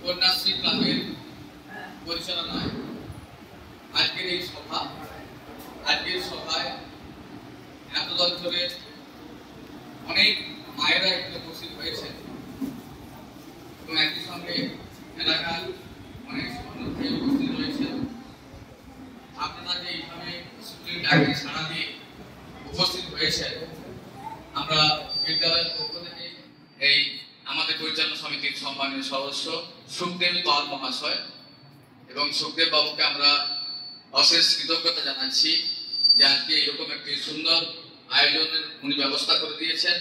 কন্যাশ্রী ক্লাবের পরিচালনায় আজকের এই সভা। আজকের সভায় এতদল ধরে অনেক মায়েরা এখানে উপস্থিত হয়েছেন এবং একই সঙ্গে এলাকার অনেক শিক্ষার্থী উপস্থিত রয়েছেন। আপনারা যে এইভাবে স্কুলের ডাকে সাড়া দিয়ে উপস্থিত হয়েছেন, আমরা বিদ্যালয়ের পক্ষ থেকে এই আমাদের পরিচালনা সমিতির সম্মানীয় সদস্য সুখদেব পাল মহাশয় এবং সুখদেব বাবুকে আমরা অশেষ কৃতজ্ঞতা জানাচ্ছি যে আজকে এরকম একটি সুন্দর আয়োজনের উনি ব্যবস্থা করে দিয়েছেন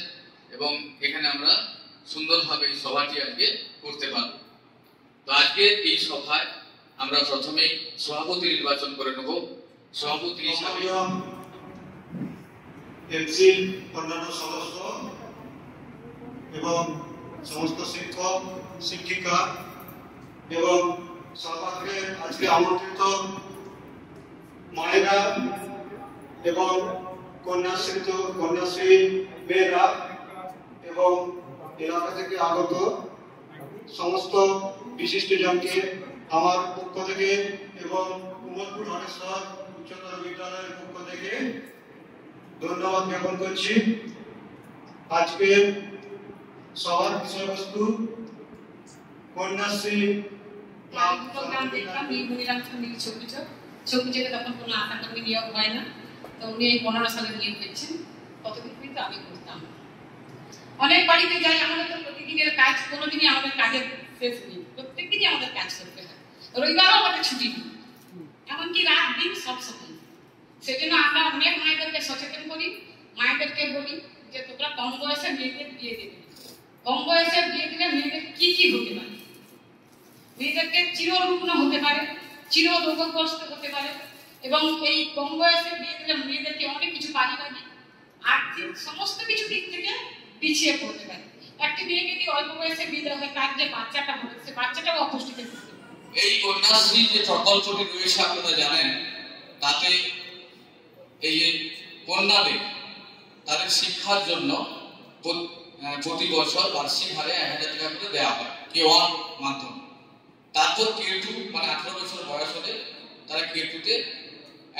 এবং এখানে আমরা সুন্দরভাবে এই সভাটি আজকে করতে পারব। তো আজকে এই সভায় আমরা প্রথমেই সভাপতি নির্বাচন করে নেব। সভাপতি হিসাবে অন্যান্য সদস্য এবং সমস্ত শিক্ষক শিক্ষিকা এবং সর্বাগ্রে আজকে আমন্ত্রিত মায়েরা এবং কন্যাশ্রী মেয়েরা এবং এলাকা থেকে আগত সমস্ত বিশিষ্টজনকে আমার পক্ষ থেকে এবং কুমোরপুর হরেশ্বর উচ্চতর বিদ্যালয়ের পক্ষ থেকে ধন্যবাদ জ্ঞাপন করছি। আজকে সবার বিষয়বস্তু কন্যাশ্রী প্রোগ্রাম দেখলাম ছবি যেটা তখন কোনো আশাকর্মী নিয়োগ হয় না, তো উনি এই 15 সালে নিয়োগ হয়েছেন। কতদিন কিন্তু আমি করতাম, অনেক বাড়িতে যাই, আমাদের তো প্রতিদিনের কাজ, কোনোদিনই আমাদের কাজের শেষ নেই, প্রত্যেকদিনই আমাদের কাজ করতে হয়, রবিবারও আমাদের ছুটি নেই, এমনকি রাত দিন সব সময়। সেজন্য আমরা অনেক মায়েদেরকে সচেতন করি, মায়েদেরকে বলি যে তোমরা কম বয়সে মেয়েদের বিয়ে দেবে। কম বয়সে বিয়ে দিলে মেয়েদের কি কি হতে পারে, মেয়েদেরকে চিররুগ্ন হতে পারে, চির রোগগ্রস্ত হতে পারে এবং এই কম বয়সে বিয়ে দিলে মেয়েদেরকে অনেক কিছু পারিবারিক আর্থিক সমস্ত কিছু দিক থেকে পিছিয়ে পড়তে পারে। একটি মেয়ে যদি অল্প বয়সে বিয়ে দেওয়া হয়, তার যে বাচ্চাটা হবে সে বাচ্চাটাও অপুষ্টিতে ভুগবে। এই কন্যাশ্রী যে প্রকল্পটি রয়েছে আপনারা জানেন, তাতে এই কন্যাদের তাদের শিক্ষার জন্য প্রতি বছর বার্ষিক হারে 1000 টাকা করে দেওয়া হয় K1 মাধ্যমে। তারপর K2 মানে 18 বছর বয়স হলে তারা K2-তে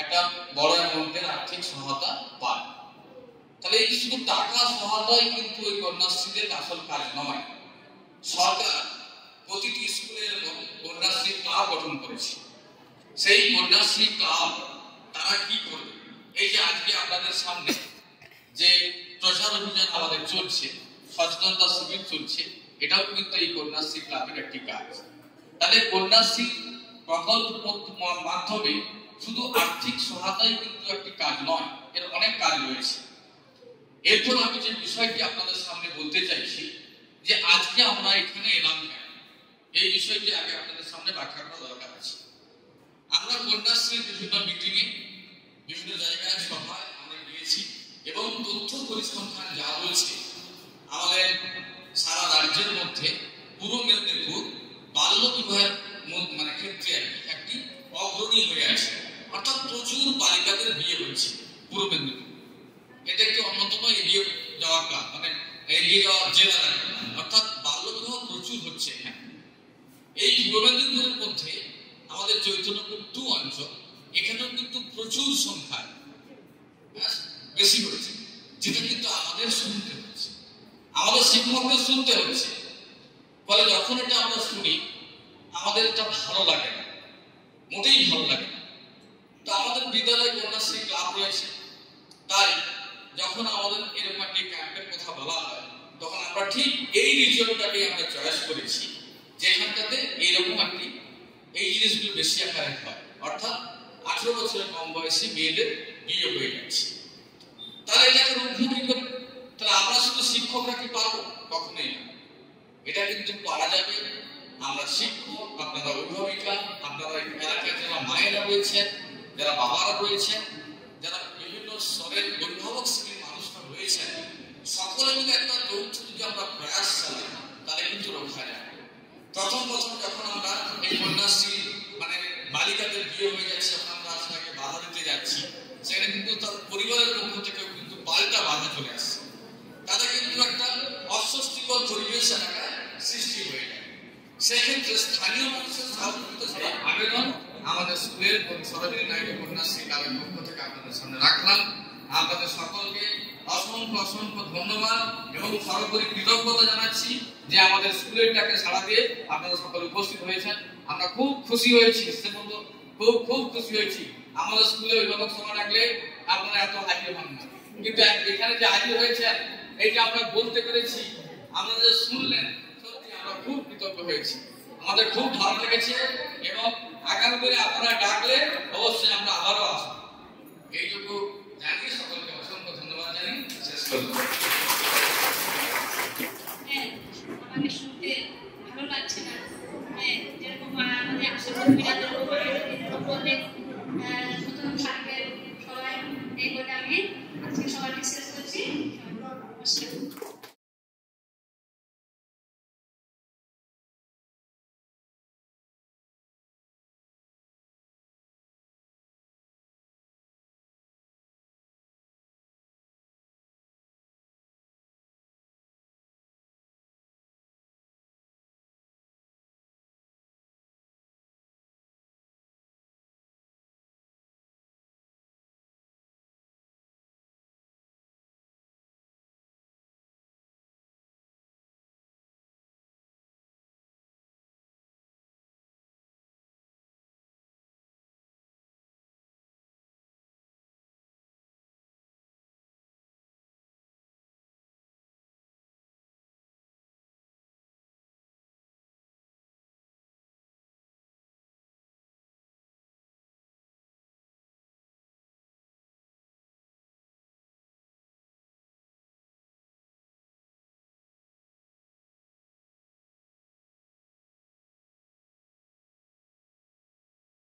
একটা বড় অ্যামাউন্টের আর্থিক সহায়তা পায়। তাহলে এই শুধু টাকা সহায়তাই কিন্তু ওই কন্যাশ্রীদের আসল কাজ নয়। সরকার প্রতিটি স্কুলে কন্যাশ্রী ক্লাব গঠন করেছে। সেই কন্যাশ্রী ক্লাব তারা কি করবে? এই যে আজকে আপনাদের সামনে যে প্রচার অভিযান আমাদের চলছে, সচেতনতা শিবির চলছে, এটাও কিন্তু এই কন্যাশ্রী ক্লাবের একটি কাজ। তাহলে কন্যাশ্রী প্রকল্প মাধ্যমে শুধু আর্থিক সহায়তাই কিন্তু একটি কাজ নয়, এর অনেক কাজ রয়েছে। এরপর আমি যে বিষয়টি আপনাদের সামনে বলতে চাইছি যে আজকে আমরা এখানে এলাম কেন, এই বিষয়টি আগে আপনাদের সামনে ব্যাখ্যা করা দরকার আছে। আমরা কন্যাশ্রীর বিভিন্ন মিটিংয়ে বিভিন্ন জায়গায় সভায় আমরা গিয়েছি এবং তথ্য পরিসংখ্যান যা বলছে আমাদের সারা রাজ্যের মধ্যে পূর্ব মেদিনীপুর বাল্য বিবাহের মানে ক্ষেত্রে একটি অগ্রণী হয়ে আছে, অর্থাৎ প্রচুর বালিকাদের বিয়ে হচ্ছে পূর্ব মেদিনীপুর। এটা একটি অন্যতম এগিয়ে যাওয়া ক্লাব, মানে এগিয়ে যাওয়া জেলা, অর্থাৎ বাল্য বিবাহ প্রচুর হচ্ছে এখানে। এই পূর্ব মেদিনীপুরের মধ্যে আমাদের চৈতন্যপুর 2 অঞ্চল, এখানেও কিন্তু প্রচুর সংখ্যায় বেশি হয়েছে, যেটা কিন্তু আমাদের শুনতে হচ্ছে, আমাদের শিক্ষকদের শুনতে হচ্ছে। ফলে যখন এটা আমরা শুনি আমাদের এটা ভালো লাগে না, মোটেই ভালো লাগে না। তো আমাদের বিদ্যালয়ে কন্যাশ্রী ক্লাব রয়েছে, তাই যখন আমাদের এরকম একটি ক্যাম্পের কথা বলা হয় তখন আমরা ঠিক এই রিজিয়নটাকে আমরা চয়েস করেছি যেখানটাতে এইরকম একটি এই জিনিসগুলো বেশি আকারে হয়, অর্থাৎ 18 বছরের কম বয়সী মেয়েদের বিয়ে হয়ে যাচ্ছে। তাহলে এটাকে রুখবো কি করে? তাহলে আমরা শুধু শিক্ষকরা কি পারবো? কখনোই না। এটা কিন্তু পারা যাবে আমরা শিক্ষক, আপনারা অভিভাবিকা, আপনারা এলাকায় যারা মায়েরা রয়েছেন, যারা বাবারা রয়েছেন, যারা বিভিন্ন স্তরের অভিভাবক শ্রেণীর মানুষরা রয়েছেন, সকলে মিলে একটা যৌথ যদি আমরা প্রয়াস চালাই তাহলে কিন্তু রক্ষা যায়। প্রথম যখন আমরা এই কন্যাশ্রী মানে বালিকাদের বিয়ে হয়ে যাচ্ছে, আমরা সেটাকে বাধা দিতে যাচ্ছি, সেখানে কিন্তু তার পরিবারের পক্ষ থেকেও কিন্তু পাল্টা বাধা চলে আসছে। তাদের কিন্তু একটা অস্বস্তিকর পরিবেশ এলাকায় সৃষ্টি হয়ে সেক্ষেত্রে স্থানীয় মানুষের সহযোগিতা ছাড়া আবেদন আমাদের স্কুলের সরোজিনী নাইডু কন্যাশ্রী ক্লাবের পক্ষ থেকে আপনাদের সামনে রাখলাম। আপনাদের সকলকে অসংখ্য অসংখ্য ধন্যবাদ এবং সর্বোপরি কৃতজ্ঞতা জানাচ্ছি যে আমাদের স্কুলের ডাকে সাড়া দিয়ে আপনারা সকলে উপস্থিত হয়েছেন। আমরা খুব খুশি হয়েছি, খুব খুব খুশি হয়েছি। আমাদের স্কুলে অভিভাবক সভা ডাকলে আপনারা এত হাজির হন না, কিন্তু এখানে যে হাজির হয়েছেন, এই যে আমরা বলতে পেরেছি, আপনারা যে শুনলেন, সত্যি আমরা খুব কৃতজ্ঞ হয়েছি। আমাদের খুব ভালো লেগেছে এবং আগামী দিনে আপনারা ডাকলে অবশ্যই আমরা আবারও আসবো। এইটুকু জানিয়ে সকলকে অসংখ্য ধন্যবাদ জানিয়ে শেষ করবো। আমাকে শুনতে ভালো লাগছে না। যেরকম আমাদের আশা কর্মীরা যেরকম বললেন